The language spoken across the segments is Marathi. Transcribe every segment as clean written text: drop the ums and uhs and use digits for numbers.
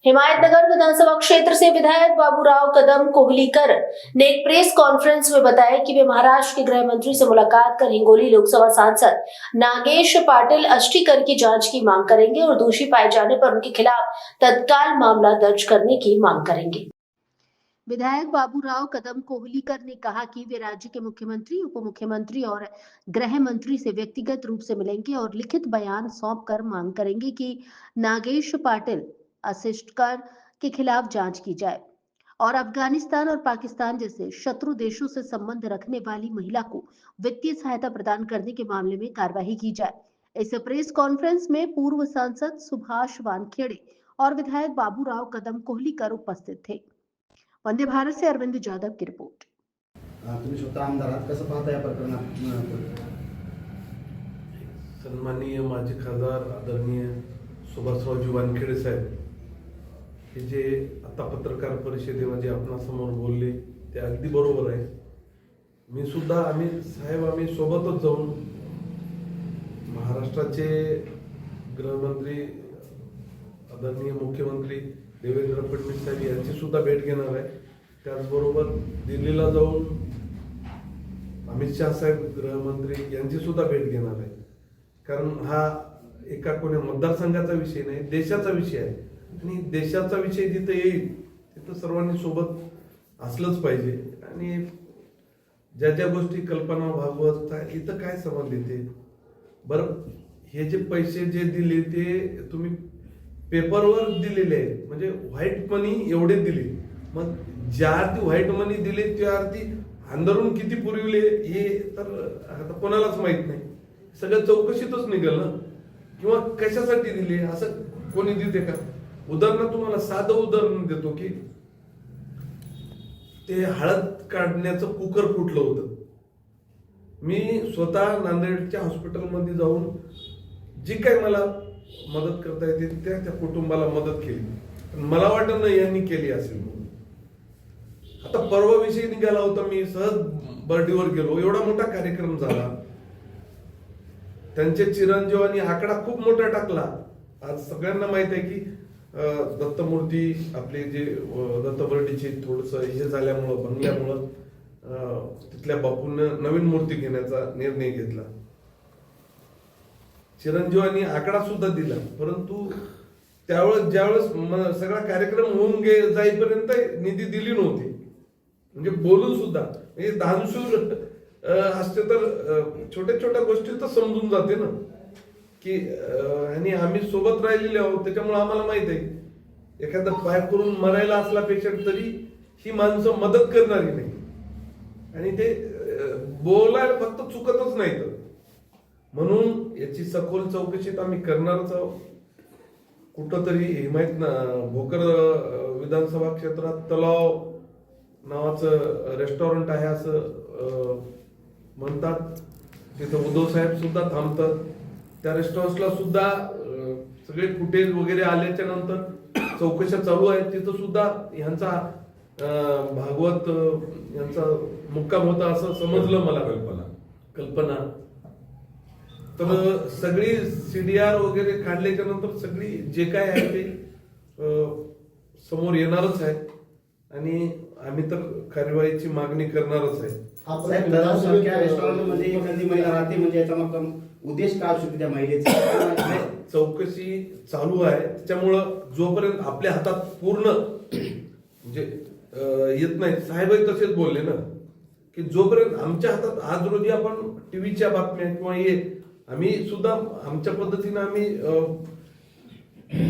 हिमायतनगर विधानसभा क्षेत्र से विधायक बाबूराव कदम कोहलीकर ने एक प्रेस कॉन्फ्रेंस में बताया कि वे महाराष्ट्र के गृह मंत्री से मुलाकात कर हिंगोली लोकसभा सांसद नागेश पाटिल अष्टीकर की जांच की मांग करेंगे और दोषी पाए जाने पर उनके खिलाफ तत्काल मामला दर्ज करने की मांग करेंगे। विधायक बाबूराव कदम कोहलीकर ने कहा कि वे राज्य के मुख्यमंत्री, उप मुख्यमंत्री और गृह मंत्री से व्यक्तिगत रूप से मिलेंगे और लिखित बयान सौंपकर मांग करेंगे कि नागेश पाटिल असिस्टकर के खिलाफ जांच की जाए और अफगानिस्तान और पाकिस्तान जैसे शत्रु देशों से संबंध रखने वाली महिला को वित्तीय सहायता प्रदान करने के मामले में कार्रवाई की जाए। इस प्रेस कॉन्फ्रेंस में पूर्व सांसद सुभाष वानखेड़े और विधायक बाबूराव कदम कोहलीकर उपस्थित थे। वंदे भारत से अरविंद जाधव की रिपोर्ट। तुम्ही स्वतः आमदार आहात, कसं पाहता या प्रकरणात? सन्माननीय माजी खासदार आदरणीय सुभाषरावजी वानखेडे साहेब हे जे आता पत्रकार परिषदेमध्ये आपणासमोर बोलले ते अगदी बरोबर आहे। मी सुद्धा आम्ही सोबतच जाऊन महाराष्ट्राचे गृहमंत्री आदरणीय मुख्यमंत्री देवेंद्र फडणवीस साहेब यांची सुद्धा भेट घेणार आहे। त्याचबरोबर दिल्लीला जाऊन अमित शाह साहेब गृहमंत्री यांची सुद्धा भेट घेणार आहे। कारण हा एका कोणी मतदारसंघाचा विषय नाही, देशाचा विषय आहे आणि देशाचा विषय जिथे येईल तिथं सर्वांनी सोबत असलंच पाहिजे। आणि ज्या ज्या गोष्टी कल्पना भागवत इथं काय संबंध येते बरं, हे जे पैसे जे दिले ते तुम्ही पेपरवर दिलेले आहेत, म्हणजे व्हाईट मनी एवढे दिले, मग ज्या अर्थी व्हाईट मनी दिले त्या अर्थी अंदरून किती पुरविले हे तर आता कोणालाच माहित नाही। सगळं चौकशीतच निघेल ना, किंवा कशासाठी दिले असं कोणी देते का? उदाहरण तुम्हाला साधं उदाहरण देतो की ते हळद काढण्याचं कुकर फुटलं होतं। मी स्वतः नांदेडच्या हॉस्पिटलमध्ये जाऊन जी काही मला मदत करता येते त्या कुटुंबाला मदत केली, पण मला वाटत नाही यांनी केली असेल म्हणून। आता परवा विषय निघाला होता, मी सहज बर्डीवर गेलो, एवढा मोठा कार्यक्रम झाला, त्यांचे चिरंजीवांनी आकडा खूप मोठा टाकला। आज सगळ्यांना माहित आहे की दत्तमूर्ती आपले जे दत्तबर्डीचे थोडस हे झाल्यामुळं भंगल्यामुळं तिथल्या बापूंना नवीन मूर्ती घेण्याचा निर्णय घेतला। चिरंजीवांनी आकडा सुद्धा दिला, परंतु त्यावेळेस ज्यावेळेस सगळा कार्यक्रम होऊन जाईपर्यंत निधी दिली नव्हती, म्हणजे बोलून सुद्धा, म्हणजे दानशूर असते तर छोट्या छोट्या गोष्टी तर समजून जाते ना की आणि आम्ही सोबत राहिलेले आहोत, त्याच्यामुळे आम्हाला माहित आहे एखादा पाय करून मरायला असला पेशंट तरी ही माणसं मदत करणारी नाही, आणि ते बोलायला फक्त चुकतच नाही तर म्हणून याची सखोल चौकशीत आम्ही करणारच आहोत। कुठंतरी भोकर विधानसभा क्षेत्रात तलाव नावाचं रेस्टॉरंट आहे असं म्हणतात, तिथं उद्धव साहेब सुद्धा थांबतात। त्या रेस्टॉरंटला सुद्धा सगळे फुटेज वगैरे आल्याच्या नंतर चौकशा चालू आहेत, तिथं सुद्धा ह्यांचा भागवत यांचा मुक्काम होता असं समजलं मला कल्पना। तर सगळी सीडीआर वगैरे काढल्याच्या नंतर सगळी जे काय आहे ते समोर येणारच आहे आणि आम्ही तर कार्यवाहीची मागणी करणारच आहे। रेस्टॉरंटमध्ये एखादी महिला राहते, म्हणजे याचा मग उद्देश काय असतो त्या महिलेचा? चौकशी चालू आहे, त्याच्यामुळं जोपर्यंत आपल्या हातात पूर्ण म्हणजे येत नाही, साहेबही तसेच बोलले ना की जोपर्यंत आमच्या हातात आज रोजी आपण टीव्हीच्या बातम्या किंवा आम्ही सुद्धा आमच्या पद्धतीने आम्ही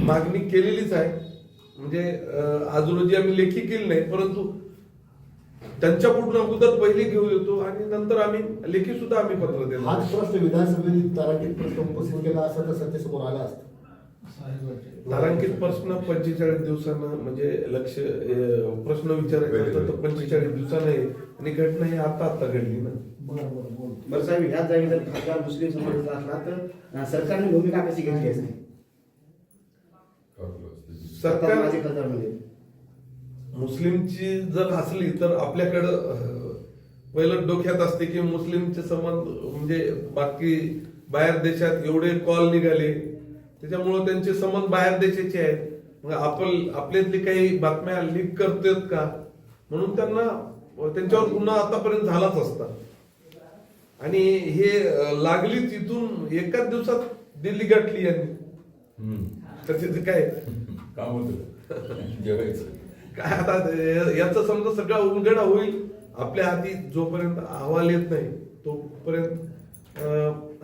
मागणी केलेलीच आहे, म्हणजे आज रोजी आम्ही लेखी केली नाही, परंतु त्यांच्या पूर्ण अगोदर पहिले घेऊ येतो आणि नंतर आम्ही लेखी सुद्धा आम्ही पत्र देतो। हाच प्रश्न विधानसभेत तारांकित प्रश्न उपस्थित केला असता तर सत्तेसमोर आला असता। तारांकित प्रश्न 45 दिवसांना म्हणजे लक्ष प्रश्न विचारायचा तर 45 दिवसांना आणि घटना ही आता घडली ना। बरं साहेब, ह्याच जागी जर खासदार मुस्लिम समाजाचा असला तर सरकारने भूमिका कशी घेतली असते? सरकार माझे खासदार म्हणजे मुस्लिमची जर असली तर आपल्याकडं पहिलं डोक्यात असते की मुस्लिमचे संबंध म्हणजे बाकी बाहेर देशात एवढे कॉल निघाले, त्याच्यामुळं त्यांचे संबंध बाहेर देशाचे आहेत मग आपल्यातली काही बातम्या लीक करतात का म्हणून त्यांच्यावर गुन्हा आतापर्यंत झालाच असता. आणि हे लागली तिथून एकाच दिवसात दिल्ली गाठली यांनी. तर तिथे काय काम होतं जगायचं. काय आता याचा समजा सगळा उलगडा होईल. आपल्या हाती जोपर्यंत अहवाल येत नाही तोपर्यंत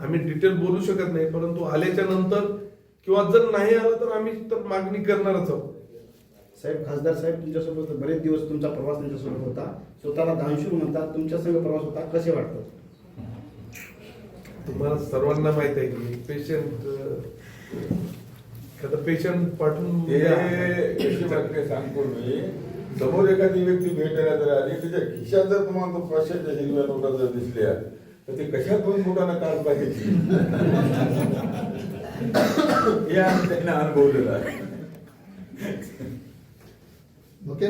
आम्ही डिटेल बोलू शकत नाही. परंतु आल्याच्या नंतर किंवा जर नाही आलं तर आम्ही तर मागणी करणारच आहोत. साहेब, खासदार साहेब तुमच्यासोबत बरेच दिवस तुमचा प्रवास त्यांच्यासोबत होता. स्वतःला दानशूर म्हणतात, तुमच्या संग प्रवास होता, कसे वाटतं? तुम्हाला सर्वांना माहित आहे की पेशंट एखादा पेशंट पाठवून ते कशी वाटते सांगतो मी. समोर एखादी व्यक्ती भेटायला जर आली त्याच्या खिशात जर तुम्हाला 500च्या हिरव्या नोटा जर दिसल्या तर ते कशा 2 फुटांना काढ पाहिजे हे आम्ही त्यांना अनुभवलेलं आहे. ओके.